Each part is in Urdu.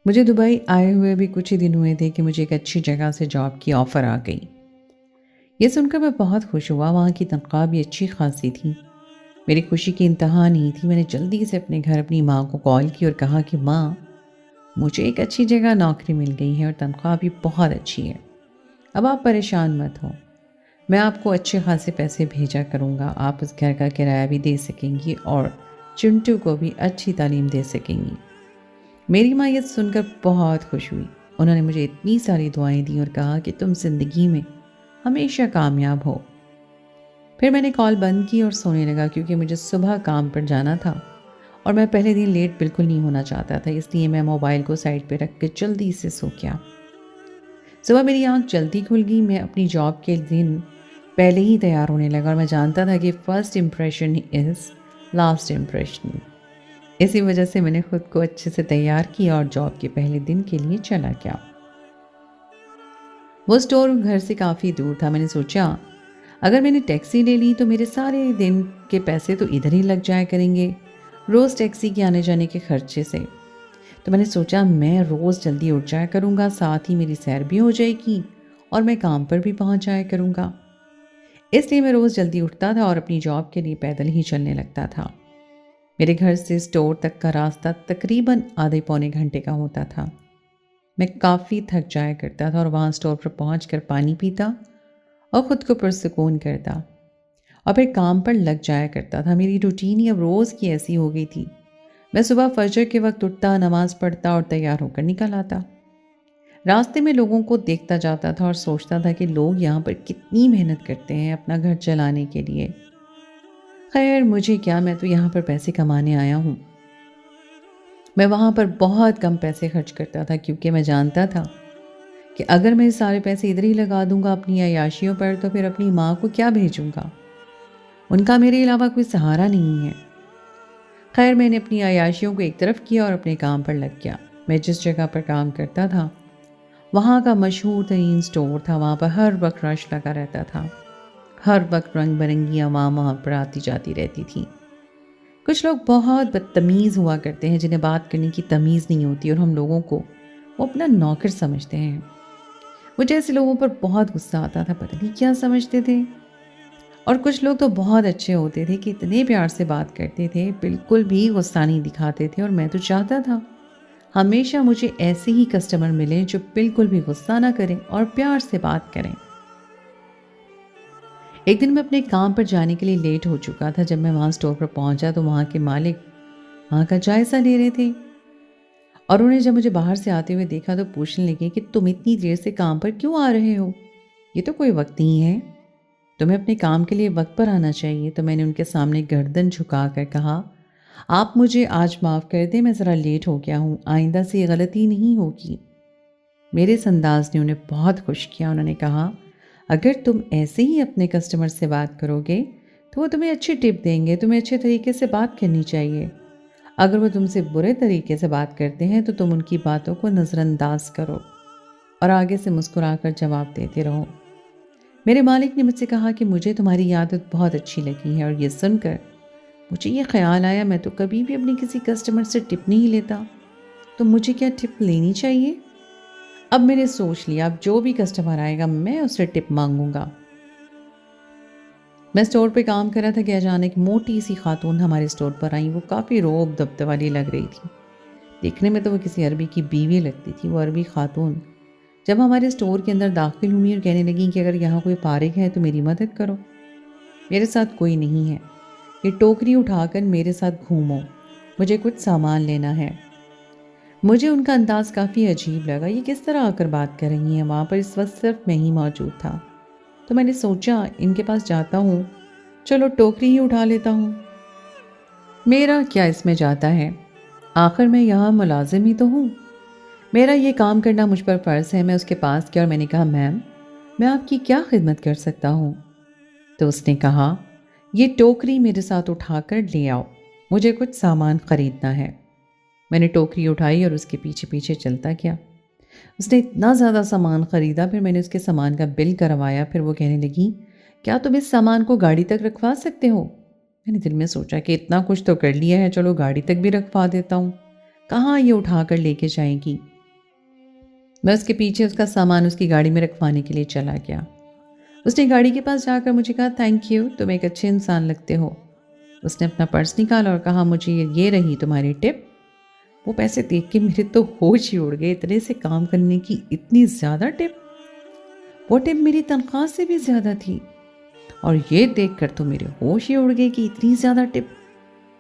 مجھے دبئی آئے ہوئے بھی کچھ ہی دن ہوئے تھے کہ مجھے ایک اچھی جگہ سے جاب کی آفر آ گئی۔ یہ سن کر میں بہت خوش ہوا، وہاں کی تنخواہ بھی اچھی خاصی تھی۔ میری خوشی کی انتہا نہیں تھی، میں نے جلدی سے اپنے گھر اپنی ماں کو کال کی اور کہا کہ ماں، مجھے ایک اچھی جگہ نوکری مل گئی ہے اور تنخواہ بھی بہت اچھی ہے۔ اب آپ پریشان مت ہو، میں آپ کو اچھے خاصے پیسے بھیجا کروں گا، آپ اس گھر کا کرایہ بھی دے سکیں گی اور چنٹو کو بھی اچھی تعلیم دے سکیں گی۔ میری ماں یہ سن کر بہت خوش ہوئی، انہوں نے مجھے اتنی ساری دعائیں دیں اور کہا کہ تم زندگی میں ہمیشہ کامیاب ہو۔ پھر میں نے کال بند کی اور سونے لگا، کیونکہ مجھے صبح کام پر جانا تھا اور میں پہلے دن لیٹ بالکل نہیں ہونا چاہتا تھا، اس لیے میں موبائل کو سائڈ پہ رکھ کے جلدی سے سو گیا۔ صبح میری آنکھ جلدی کھل گئی، میں اپنی جاب کے دن پہلے ہی تیار ہونے لگا اور میں جانتا تھا کہ first impression is last impression. اسی وجہ سے میں نے خود کو اچھے سے تیار کیا اور جاب کے پہلے دن کے لیے چلا گیا۔ وہ اسٹور گھر سے کافی دور تھا، میں نے سوچا اگر میں نے ٹیکسی لے لی تو میرے سارے دن کے پیسے تو ادھر ہی لگ جایا کریں گے، روز ٹیکسی کے آنے جانے کے خرچے سے۔ تو میں نے سوچا میں روز جلدی اٹھ جایا کروں گا، ساتھ ہی میری سیر بھی ہو جائے گی اور میں کام پر بھی پہنچ جایا کروں گا۔ اس لیے میں روز جلدی اٹھتا تھا اور اپنی جاب کے لیے پیدل ہی چلنے لگتا تھا۔ میرے گھر سے اسٹور تک کا راستہ تقریباً آدھے پونے گھنٹے کا ہوتا تھا۔ میں کافی تھک جایا کرتا تھا اور وہاں اسٹور پر پہنچ کر پانی پیتا اور خود کو پرسکون کرتا اور پھر کام پر لگ جایا کرتا تھا۔ میری روٹین اب روز کی ایسی ہو گئی تھی، میں صبح فجر کے وقت اٹھتا، نماز پڑھتا اور تیار ہو کر نکل آتا۔ راستے میں لوگوں کو دیکھتا جاتا تھا اور سوچتا تھا کہ لوگ یہاں پر کتنی محنت کرتے ہیں اپنا گھر چلانے کے لیے۔ خیر مجھے کیا، میں تو یہاں پر پیسے کمانے آیا ہوں۔ میں وہاں پر بہت کم پیسے خرچ کرتا تھا، کیونکہ میں جانتا تھا کہ اگر میں سارے پیسے ادھر ہی لگا دوں گا اپنی عیاشیوں پر تو پھر اپنی ماں کو کیا بھیجوں گا، ان کا میرے علاوہ کوئی سہارا نہیں ہے۔ خیر میں نے اپنی عیاشیوں کو ایک طرف کیا اور اپنے کام پر لگ گیا۔ میں جس جگہ پر کام کرتا تھا وہاں کا مشہور ترین اسٹور تھا، وہاں پر ہر وقت رش لگا رہتا تھا، ہر وقت رنگ برنگی عوام وہاں پر آتی جاتی رہتی تھی۔ کچھ لوگ بہت بدتمیز ہوا کرتے ہیں جنہیں بات کرنے کی تمیز نہیں ہوتی اور ہم لوگوں کو وہ اپنا نوکر سمجھتے ہیں۔ مجھے ایسے لوگوں پر بہت غصہ آتا تھا، پتہ نہیں کیا سمجھتے تھے۔ اور کچھ لوگ تو بہت اچھے ہوتے تھے کہ اتنے پیار سے بات کرتے تھے، بالکل بھی غصہ نہیں دکھاتے تھے، اور میں تو چاہتا تھا ہمیشہ مجھے ایسے ہی کسٹمر ملیں جو بالکل بھی غصہ نہ کریں اور پیار سے بات کریں۔ ایک دن میں اپنے کام پر جانے کے لیے لیٹ ہو چکا تھا۔ جب میں وہاں اسٹور پر پہنچا تو وہاں کے مالک وہاں کا جائزہ لے رہے تھے اور انہیں جب مجھے باہر سے آتے ہوئے دیکھا تو پوچھنے لگے کہ تم اتنی دیر سے کام پر کیوں آ رہے ہو؟ یہ تو کوئی وقت نہیں ہے، تمہیں اپنے کام کے لیے وقت پر آنا چاہیے۔ تو میں نے ان کے سامنے گردن جھکا کر کہا آپ مجھے آج معاف کر دیں، میں ذرا لیٹ ہو گیا ہوں، آئندہ سے یہ غلطی نہیں ہوگی۔ میرے اس انداز نے انہیں بہت خوش کیا۔ انہوں نے کہا اگر تم ایسے ہی اپنے کسٹمر سے بات کرو گے تو وہ تمہیں اچھی ٹپ دیں گے، تمہیں اچھے طریقے سے بات کرنی چاہیے۔ اگر وہ تم سے برے طریقے سے بات کرتے ہیں تو تم ان کی باتوں کو نظر انداز کرو اور آگے سے مسکرا کر جواب دیتے رہو۔ میرے مالک نے مجھ سے کہا کہ مجھے تمہاری عادت بہت اچھی لگی ہے، اور یہ سن کر مجھے یہ خیال آیا میں تو کبھی بھی اپنے کسی کسٹمر سے ٹپ نہیں لیتا، تو مجھے کیا ٹپ لینی چاہیے؟ اب میں نے سوچ لیا اب جو بھی کسٹمر آئے گا میں اس سے ٹپ مانگوں گا۔ میں اسٹور پہ کام کر رہا تھا کہ اچانک موٹی سی خاتون ہمارے اسٹور پر آئیں۔ وہ کافی روب دبدبہ والی لگ رہی تھی، دیکھنے میں تو وہ کسی عربی کی بیوی لگتی تھی۔ وہ عربی خاتون جب ہمارے اسٹور کے اندر داخل ہوئی اور کہنے لگیں کہ اگر یہاں کوئی فارغ ہے تو میری مدد کرو، میرے ساتھ کوئی نہیں ہے، یہ ٹوکری اٹھا کر میرے ساتھ گھومو، مجھے کچھ سامان لینا ہے۔ مجھے ان کا انداز کافی عجیب لگا، یہ کس طرح آ کر بات کر رہی ہیں؟ وہاں پر اس وقت صرف میں ہی موجود تھا، تو میں نے سوچا ان کے پاس جاتا ہوں، چلو ٹوکری ہی اٹھا لیتا ہوں، میرا کیا اس میں جاتا ہے، آخر میں یہاں ملازم ہی تو ہوں، میرا یہ کام کرنا مجھ پر فرض ہے۔ میں اس کے پاس گیا اور میں نے کہا میم میں آپ کی کیا خدمت کر سکتا ہوں؟ تو اس نے کہا یہ ٹوکری میرے ساتھ اٹھا کر لے آؤ، مجھے کچھ سامان خریدنا ہے۔ میں نے ٹوکری اٹھائی اور اس کے پیچھے پیچھے چلتا گیا۔ اس نے اتنا زیادہ سامان خریدا، پھر میں نے اس کے سامان کا بل کروایا۔ پھر وہ کہنے لگی کیا تم اس سامان کو گاڑی تک رکھوا سکتے ہو؟ میں نے دل میں سوچا کہ اتنا کچھ تو کر لیا ہے، چلو گاڑی تک بھی رکھوا دیتا ہوں، کہاں یہ اٹھا کر لے کے جائے گی؟ میں اس کے پیچھے اس کا سامان اس کی گاڑی میں رکھوانے کے لیے چلا گیا۔ اس نے گاڑی کے پاس جا کر مجھے کہا، تھینک یو، تم ایک اچھے انسان لگتے ہو۔ اس نے اپنا پرس نکالا اور کہا، مجھے یہ رہی تمہاری ٹپ۔ وہ پیسے دیکھ کے میرے تو ہوش ہی اڑ گئے، اتنے سے کام کرنے کی اتنی زیادہ ٹپ! وہ ٹپ میری تنخواہ سے بھی زیادہ تھی، اور یہ دیکھ کر تو میرے ہوش ہی اڑ گئے کہ اتنی زیادہ ٹپ۔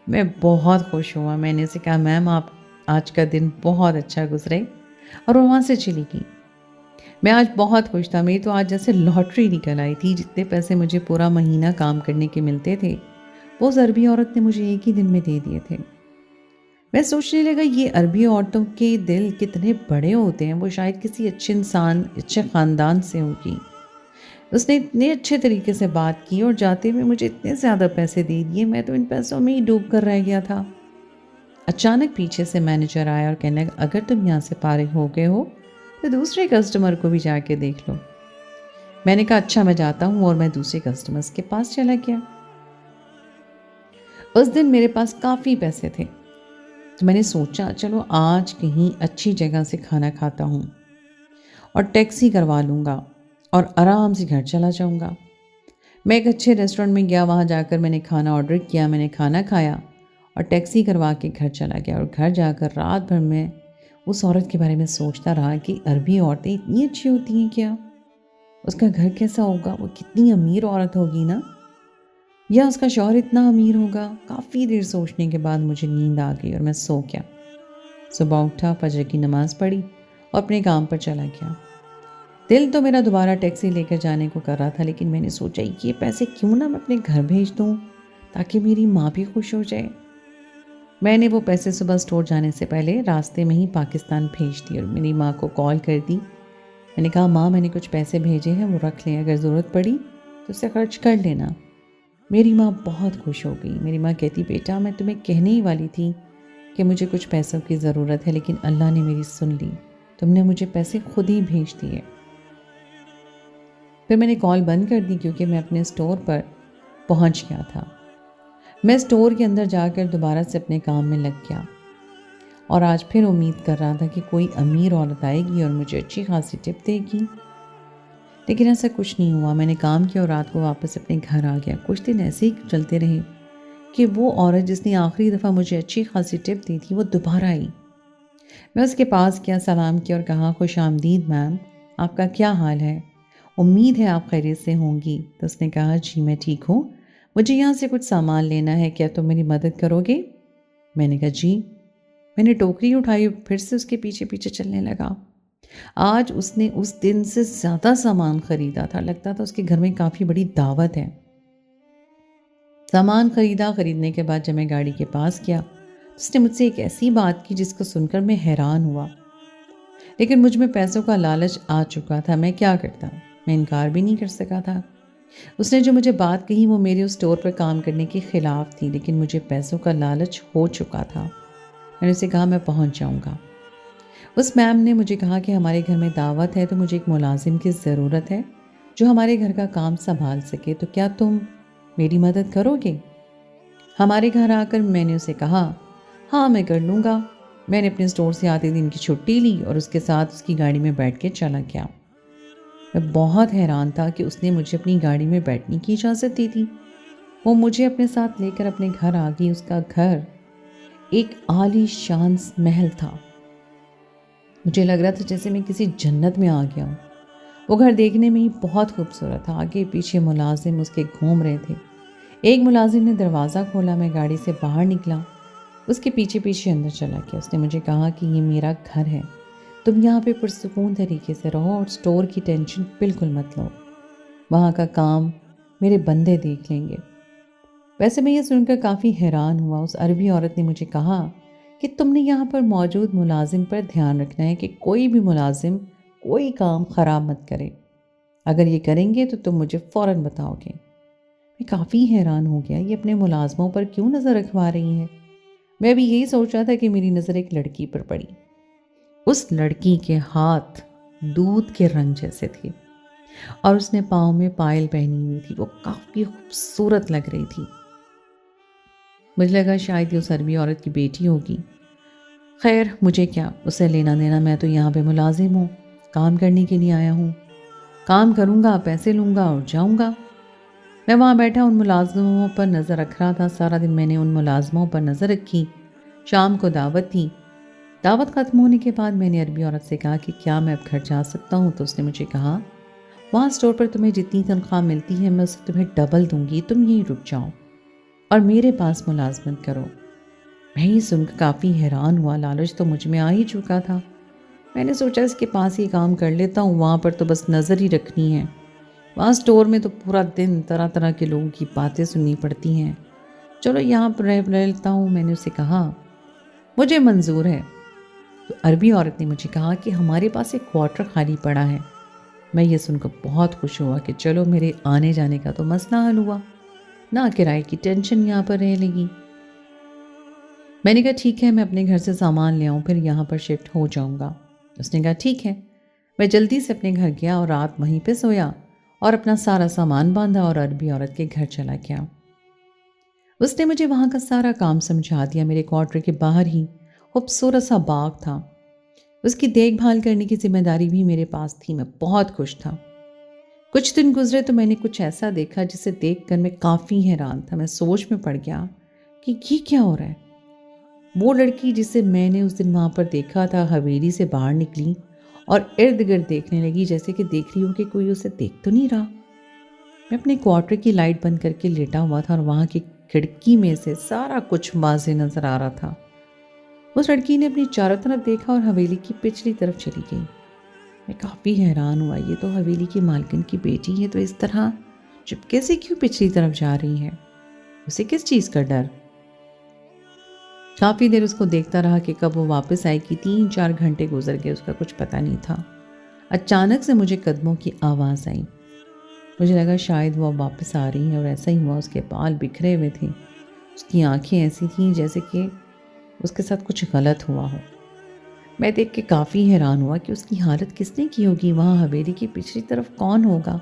میں بہت خوش ہوا۔ میں نے اسے کہا، میم آپ آج کا دن بہت اچھا گزرے، اور وہ وہاں سے چلی گئی۔ میں آج بہت خوش تھا، میری تو آج جیسے لاٹری نکل آئی تھی۔ جتنے پیسے مجھے پورا مہینہ کام کرنے کے ملتے تھے وہ عربی عورت نے مجھے ایک ہی دن میں دے دیے تھے۔ میں سوچنے لگا، یہ عربی عورتوں کے دل کتنے بڑے ہوتے ہیں، وہ شاید کسی اچھے انسان، اچھے خاندان سے ہوگی۔ اس نے اتنے اچھے طریقے سے بات کی اور جاتے ہوئے مجھے اتنے زیادہ پیسے دے دیے، میں تو ان پیسوں میں ہی ڈوب کر رہ گیا تھا۔ اچانک پیچھے سے مینیجر آیا اور کہنے لگا، اگر تم یہاں سے فارغ ہو گئے ہو تو دوسرے کسٹمر کو بھی جا کے دیکھ لو۔ میں نے کہا، اچھا میں جاتا ہوں، اور میں دوسرے کسٹمرز کے پاس چلا گیا۔ اس دن میرے پاس کافی پیسے تھے، تو میں نے سوچا چلو آج کہیں اچھی جگہ سے کھانا کھاتا ہوں اور ٹیکسی کروا لوں گا اور آرام سے گھر چلا جاؤں گا۔ میں ایک اچھے ریسٹورنٹ میں گیا، وہاں جا کر میں نے کھانا آرڈر کیا، میں نے کھانا کھایا اور ٹیکسی کروا کے گھر چلا گیا، اور گھر جا کر رات بھر میں اس عورت کے بارے میں سوچتا رہا کہ عربی عورتیں اتنی اچھی ہوتی ہیں کیا؟ اس کا گھر کیسا ہوگا؟ وہ کتنی امیر عورت ہوگی نا؟ یا اس کا شوہر اتنا امیر ہوگا؟ کافی دیر سوچنے کے بعد مجھے نیند آ گئی اور میں سو گیا۔ صبح اٹھا، فجر کی نماز پڑھی اور اپنے کام پر چلا گیا۔ دل تو میرا دوبارہ ٹیکسی لے کر جانے کو کر رہا تھا، لیکن میں نے سوچا یہ پیسے کیوں نہ میں اپنے گھر بھیج دوں تاکہ میری ماں بھی خوش ہو جائے۔ میں نے وہ پیسے صبح اسٹور جانے سے پہلے راستے میں ہی پاکستان بھیج دی اور میری ماں کو کال کر دی۔ میں نے کہا، ماں میں نے کچھ پیسے بھیجے ہیں، وہ رکھ لیں، اگر ضرورت پڑی تو اسے خرچ کر لینا۔ میری ماں بہت خوش ہو گئی۔ میری ماں کہتی، بیٹا میں تمہیں کہنے ہی والی تھی کہ مجھے کچھ پیسوں کی ضرورت ہے، لیکن اللہ نے میری سن لی، تم نے مجھے پیسے خود ہی بھیج دیے۔ پھر میں نے کال بند کر دی کیونکہ میں اپنے اسٹور پر پہنچ گیا تھا۔ میں اسٹور کے اندر جا کر دوبارہ سے اپنے کام میں لگ گیا اور آج پھر امید کر رہا تھا کہ کوئی امیر عورت آئے گی اور مجھے اچھی خاصی ٹپ دے گی، لیکن ایسا کچھ نہیں ہوا۔ میں نے کام کیا اور رات کو واپس اپنے گھر آ گیا۔ کچھ دن ایسے ہی چلتے رہے کہ وہ عورت جس نے آخری دفعہ مجھے اچھی خاصی ٹپ دی تھی وہ دوبارہ آئی۔ میں اس کے پاس گیا، سلام کیا اور کہا، خوش آمدید میم، آپ کا کیا حال ہے؟ امید ہے آپ خیریت سے ہوں گی۔ تو اس نے کہا، جی میں ٹھیک ہوں، مجھے یہاں سے کچھ سامان لینا ہے، کیا تم میری مدد کرو گے؟ میں نے کہا، جی۔ میں نے ٹوکری اٹھائی اور پھر سے اس کے پیچھے پیچھے چلنے لگا۔ آج اس نے اس دن سے زیادہ سامان خریدا تھا، لگتا تھا اس کے گھر میں کافی بڑی دعوت ہے۔ سامان خریدنے کے بعد جب میں گاڑی کے پاس گیا، اس نے مجھ سے ایک ایسی بات کی جس کو سن کر میں حیران ہوا، لیکن مجھ میں پیسوں کا لالچ آ چکا تھا، میں کیا کرتا؟ میں انکار بھی نہیں کر سکا تھا۔ اس نے جو مجھے بات کہی وہ میرے اس اسٹور پر کام کرنے کے خلاف تھی، لیکن مجھے پیسوں کا لالچ ہو چکا تھا۔ میں نے اسے کہا، میں پہنچ جاؤں گا۔ اس میم نے مجھے کہا کہ ہمارے گھر میں دعوت ہے تو مجھے ایک ملازم کی ضرورت ہے جو ہمارے گھر کا کام سنبھال سکے، تو کیا تم میری مدد کرو گے؟ ہمارے گھر آ کر میں نے اسے کہا، ہاں میں کر لوں گا۔ میں نے اپنے اسٹور سے آتے دن کی چھٹی لی اور اس کے ساتھ اس کی گاڑی میں بیٹھ کے چلا گیا۔ میں بہت حیران تھا کہ اس نے مجھے اپنی گاڑی میں بیٹھنے کی اجازت دی تھی۔ وہ مجھے اپنے ساتھ لے کر اپنے گھر آ گئی۔ اس کا گھر ایک عالی شان محل تھا، مجھے لگ رہا تھا جیسے میں کسی جنت میں آ گیا ہوں۔ وہ گھر دیکھنے میں ہی بہت خوبصورت تھا، آگے پیچھے ملازم اس کے گھوم رہے تھے۔ ایک ملازم نے دروازہ کھولا، میں گاڑی سے باہر نکلا، اس کے پیچھے پیچھے اندر چلا گیا۔ اس نے مجھے کہا کہ یہ میرا گھر ہے، تم یہاں پہ پرسکون طریقے سے رہو اور اسٹور کی ٹینشن بالکل مت لو، وہاں کا کام میرے بندے دیکھ لیں گے۔ ویسے میں یہ سن کر کافی حیران ہوا۔ اس عربی عورت نے مجھے کہا کہ تم نے یہاں پر موجود ملازم پر دھیان رکھنا ہے کہ کوئی بھی ملازم کوئی کام خراب مت کرے، اگر یہ کریں گے تو تم مجھے فوراً بتاؤ گے۔ میں کافی حیران ہو گیا، یہ اپنے ملازموں پر کیوں نظر رکھوا رہی ہے؟ میں بھی یہی سوچ رہا تھا کہ میری نظر ایک لڑکی پر پڑی۔ اس لڑکی کے ہاتھ دودھ کے رنگ جیسے تھے اور اس نے پاؤں میں پائل پہنی ہوئی تھی، وہ کافی خوبصورت لگ رہی تھی۔ مجھے لگا شاید یہ اس عربی عورت کی بیٹی ہوگی۔ خیر مجھے کیا، اسے لینا دینا، میں تو یہاں پہ ملازم ہوں۔ کام کرنے کے لیے آیا ہوں، کام کروں گا، پیسے لوں گا اور جاؤں گا۔ میں وہاں بیٹھا ان ملازموں پر نظر رکھ رہا تھا۔ سارا دن میں نے ان ملازموں پر نظر رکھی۔ شام کو دعوت تھی۔ دعوت ختم ہونے کے بعد میں نے عربی عورت سے کہا کہ کیا میں اب گھر جا سکتا ہوں؟ تو اس نے مجھے کہا وہاں اسٹور پر تمہیں جتنی تنخواہ ملتی ہے میں اسے تمہیں ڈبل دوں گی، تم یہیں رک جاؤ اور میرے پاس ملازمت کرو۔ میں یہ سن کر کافی حیران ہوا، لالچ تو مجھ میں آ ہی چکا تھا۔ میں نے سوچا اس کے پاس ہی کام کر لیتا ہوں، وہاں پر تو بس نظر ہی رکھنی ہے، وہاں اسٹور میں تو پورا دن طرح طرح کے لوگوں کی باتیں سننی پڑتی ہیں، چلو یہاں پر رہ لیتا ہوں۔ میں نے اسے کہا مجھے منظور ہے۔ تو عربی عورت نے مجھے کہا کہ ہمارے پاس ایک کوارٹر خالی پڑا ہے۔ میں یہ سن کر بہت خوش ہوا کہ چلو میرے آنے جانے کا تو مسئلہ حل ہوا، نہ کرائے کی ٹینشن یہاں پر رہ لگی۔ میں نے کہا ٹھیک ہے، میں اپنے گھر سے سامان لے آؤں، پھر یہاں پر شفٹ ہو جاؤں گا۔ اس نے کہا ٹھیک ہے۔ میں جلدی سے اپنے گھر گیا اور رات وہیں پہ سویا اور اپنا سارا سامان باندھا اور عربی عورت کے گھر چلا گیا۔ اس نے مجھے وہاں کا سارا کام سمجھا دیا۔ میرے کوارٹر کے باہر ہی خوبصورت سا باغ تھا، اس کی دیکھ بھال کرنے کی ذمہ داری بھی میرے پاس تھی۔ میں بہت خوش تھا۔ کچھ دن گزرے تو میں نے کچھ ایسا دیکھا جسے دیکھ کر میں کافی حیران تھا۔ میں سوچ میں پڑ گیا کہ یہ کیا ہو رہا ہے۔ وہ لڑکی جسے میں نے اس دن وہاں پر دیکھا تھا حویلی سے باہر نکلی اور ارد گرد دیکھنے لگی، جیسے کہ دیکھ رہی ہوں کہ کوئی اسے دیکھ تو نہیں رہا۔ میں اپنے کوارٹر کی لائٹ بند کر کے لیٹا ہوا تھا اور وہاں کی کھڑکی میں سے سارا کچھ واضح نظر آ رہا تھا۔ اس لڑکی نے اپنی چاروں طرف دیکھا اور حویلی کی پچھلی طرف چلی گئی۔ میں کافی حیران ہوا، یہ تو حویلی کی مالکن کی بیٹی ہے، تو اس طرح چپکے سے کیوں پچھلی طرف جا رہی ہے؟ اسے کس چیز کا ڈر؟ کافی دیر اس کو دیکھتا رہا کہ کب وہ واپس آئے گی۔ 3-4 گھنٹے گزر گئے، اس کا کچھ پتہ نہیں تھا۔ اچانک سے مجھے قدموں کی آواز آئی۔ مجھے لگا شاید وہ اب واپس آ رہی ہیں، اور ایسا ہی ہوا۔ اس کے بال بکھرے ہوئے تھے، اس کی آنکھیں ایسی تھیں جیسے کہ اس کے ساتھ کچھ غلط ہوا ہو۔ میں دیکھ کے کافی حیران ہوا کہ اس کی حالت کس نے کی ہوگی، وہاں حویلی کی پچھلی طرف کون ہوگا؟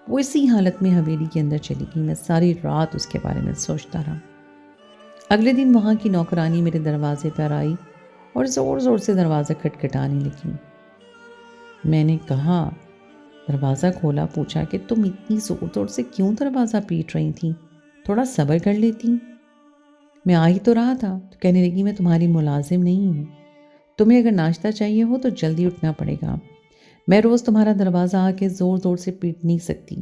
وہ اسی حالت میں حویلی کے اندر چلی گئی۔ میں ساری رات اس کے بارے میں سوچتا رہا۔ اگلے دن وہاں کی نوکرانی میرے دروازے پر آئی اور زور زور سے دروازہ کھٹکھٹانے لگی۔ میں نے کہا، دروازہ کھولا، پوچھا کہ تم اتنی زور زور سے کیوں دروازہ پیٹ رہی تھی؟ تھوڑا صبر کر لیتی۔ میں آ ہی تو رہا تھا۔ تو کہنے لگی میں تمہاری ملازم نہیں ہوں، تمہیں اگر ناشتہ چاہیے ہو تو جلدی اٹھنا پڑے گا، میں روز تمہارا دروازہ آ کے زور زور سے پیٹ نہیں سکتی۔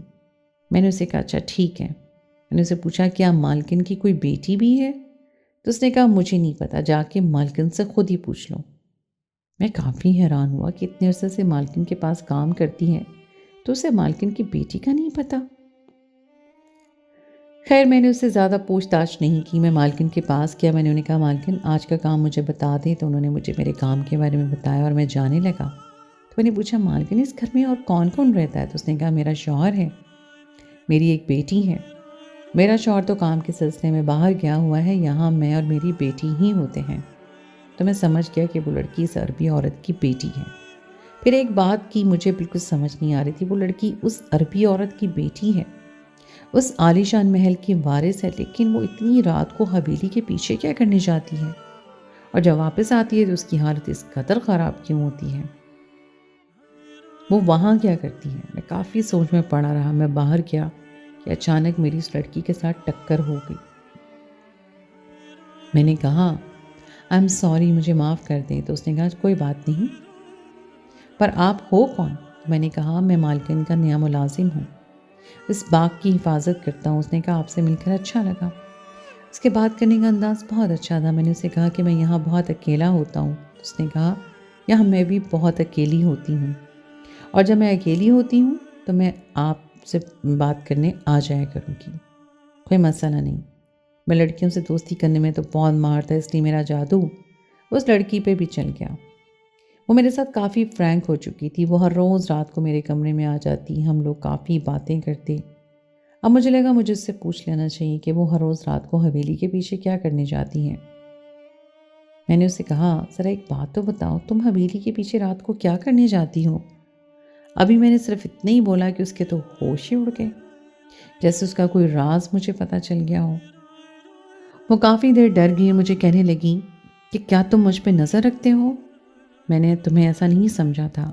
میں نے اسے کہا اچھا ٹھیک ہے۔ میں نے اسے پوچھا کیا مالکن کی کوئی بیٹی بھی ہے؟ تو اس نے کہا مجھے نہیں پتا، جا کے مالکن سے خود ہی پوچھ لو۔ میں کافی حیران ہوا کہ اتنے عرصے سے مالکن کے پاس کام کرتی ہے تو اسے مالکن کی بیٹی کا نہیں پتا۔ خیر میں نے اس سے زیادہ پوچھ تاچھ نہیں کی۔ میں مالکن کے پاس گیا۔ میں نے انہیں کہا مالکن آج کا کام مجھے بتا دیں۔ تو انہوں نے مجھے میرے کام کے بارے میں بتایا اور میں جانے لگا۔ تو میں نے پوچھا مالکن اس گھر میں اور کون کون رہتا ہے؟ تو اس نے کہا میرا شوہر ہے، میری ایک بیٹی ہے۔ میرا شوہر تو کام کے سلسلے میں باہر گیا ہوا ہے، یہاں میں اور میری بیٹی ہی ہوتے ہیں۔ تو میں سمجھ گیا کہ وہ لڑکی اس عربی عورت کی بیٹی ہے۔ پھر ایک بات کی مجھے بالکل سمجھ نہیں آ رہی تھی، وہ لڑکی اس عربی عورت کی بیٹی ہے، اس عالی شان محل کی وارث ہے، لیکن وہ اتنی رات کو حویلی کے پیچھے کیا کرنے جاتی ہے؟ اور جب واپس آتی ہے تو اس کی حالت اس قدر خراب کیوں ہوتی ہے؟ وہ وہاں کیا کرتی ہے؟ میں کافی سوچ میں پڑا رہا۔ میں باہر گیا کہ اچانک میری اس لڑکی کے ساتھ ٹکر ہو گئی۔ میں نے کہا آئی ایم سوری، مجھے معاف کر دیں۔ تو اس نے کہا کوئی بات نہیں، پر آپ ہو کون؟ تو میں نے کہا میں مالکن کا نیا ملازم ہوں، اس باغ کی حفاظت کرتا ہوں۔ اس نے کہا آپ سے مل کر اچھا لگا۔ اس کے بات کرنے کا انداز بہت اچھا تھا۔ میں نے اسے کہا کہ میں یہاں بہت اکیلا ہوتا ہوں۔ اس نے کہا یہاں میں بھی بہت اکیلی ہوتی ہوں، اور جب میں اکیلی ہوتی ہوں تو میں آپ سے بات کرنے آ جایا کروں گی، کوئی مسئلہ نہیں۔ میں لڑکیوں سے دوستی کرنے میں تو بہت ماہر تھا، اس لیے میرا جادو اس لڑکی پہ بھی چل گیا۔ وہ میرے ساتھ کافی فرینک ہو چکی تھی، وہ ہر روز رات کو میرے کمرے میں آ جاتی، ہم لوگ کافی باتیں کرتے۔ اب مجھے لگا مجھے اس سے پوچھ لینا چاہیے کہ وہ ہر روز رات کو حویلی کے پیچھے کیا کرنے جاتی ہیں۔ میں نے اسے کہا ذرا ایک بات تو بتاؤ، تم حویلی کے پیچھے رات کو کیا کرنے جاتی ہو؟ ابھی میں نے صرف اتنا ہی بولا کہ اس کے تو ہوش ہی اڑ گئے، جیسے اس کا کوئی راز مجھے پتہ چل گیا ہو۔ وہ کافی دیر ڈر گئی، مجھے کہنے لگی کہ کیا تم مجھ پہ نظر رکھتے ہو؟ میں نے تمہیں ایسا نہیں سمجھا تھا،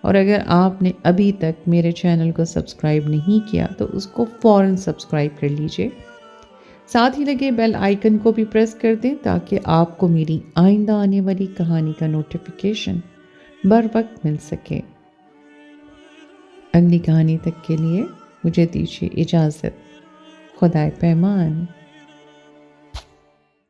اور اگر آپ نے ابھی تک میرے چینل کو سبسکرائب نہیں کیا تو اس کو فوراً سبسکرائب کر لیجئے، ساتھ ہی لگے بیل آئیکن کو بھی پریس کر دیں تاکہ آپ کو میری آئندہ آنے والی کہانی کا نوٹیفیکیشن بر وقت مل سکے۔ اگلی کہانی تک کے لیے مجھے دیجیے اجازت۔ خدائے پیمان۔